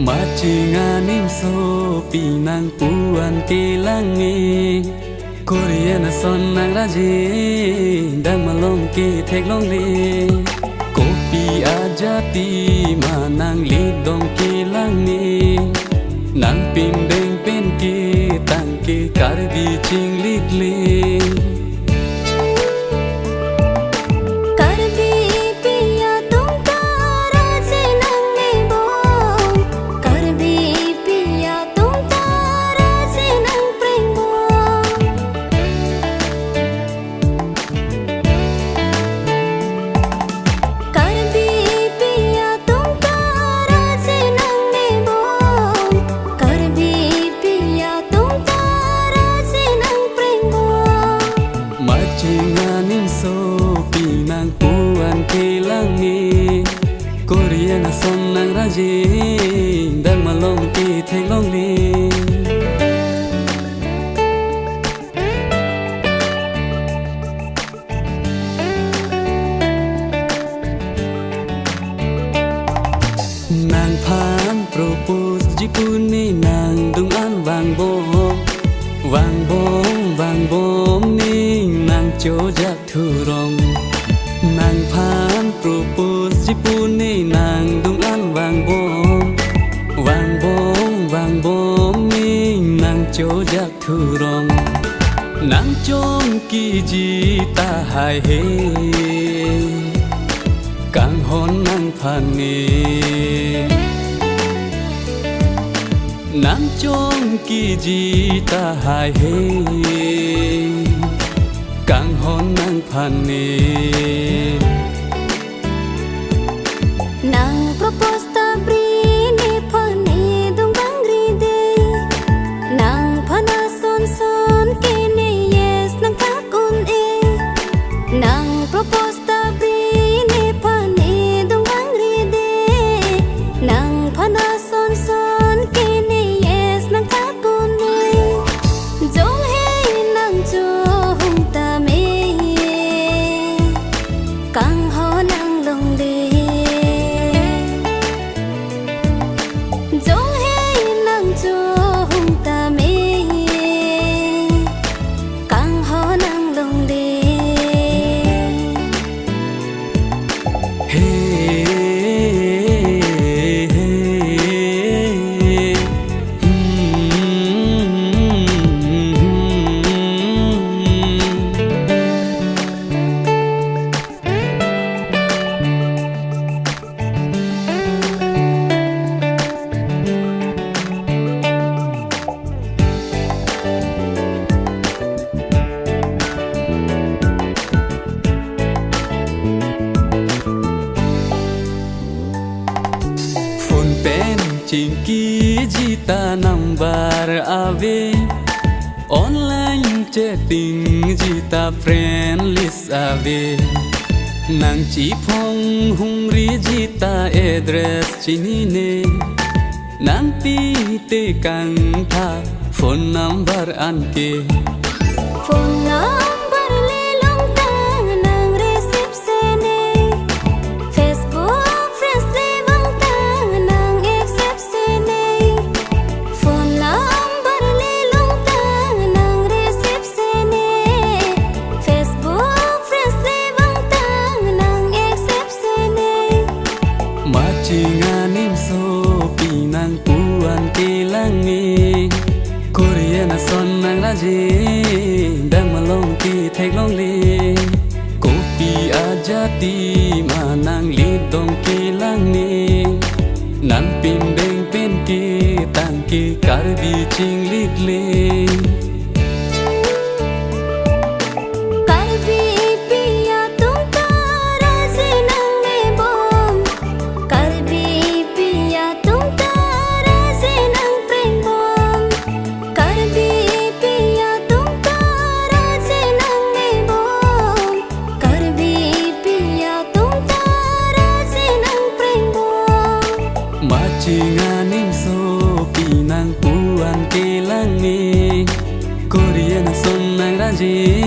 Machinganim so pinang puan kilangi Korean son nang raji dang malong ki thek long li Kopi ajati manang lidong kilangi Nang pin deng pen ki tang ki karbi ching lit li Machinganim so pinang puan kilangi Korean son nang raji dang malong ki thek long li Nang phan propose jipuni nang dung an wang bom vang bom ning nang cho jak thu rong Nang phan propose jipuni nang dung an vang bom ning nang cho jak thu rong Nang chong ki ji ta hai he kang hon nang phan ni Nang chong ki ji ta hai he kang hon nang phan ni Nang propose ta bri ni phan ni dung bang ri de Nang phana son son ke ni yes nang ka kun e Nang propose ta bri ni phan ni dung bang ri de Nang phana son son ke ni yes nang ka kun e Jong he nang cho hung ta me kang ho nang long de Chinki jita number ave Online chatting jita friend list ave Nang chi phong hung ri jita address chini ne Nang pi te kang tha phone number an ke Phone number le long tang nang receive se ne Facebook friends le bang tang nang accept se ne Phone number le long tang nang receive se ne Facebook friends le bang tang nang accept se ne Machinganim so pinang puan kilangi Korean son nang raji dang malong ki thek long li Kopi ajati manang lidong kilangi Nan pin deng pen ki tang ki karbi ching lit li Karbi chỉ ngàn nim số pi nàng buồn kê lăng mi Korea na son nàng ra gì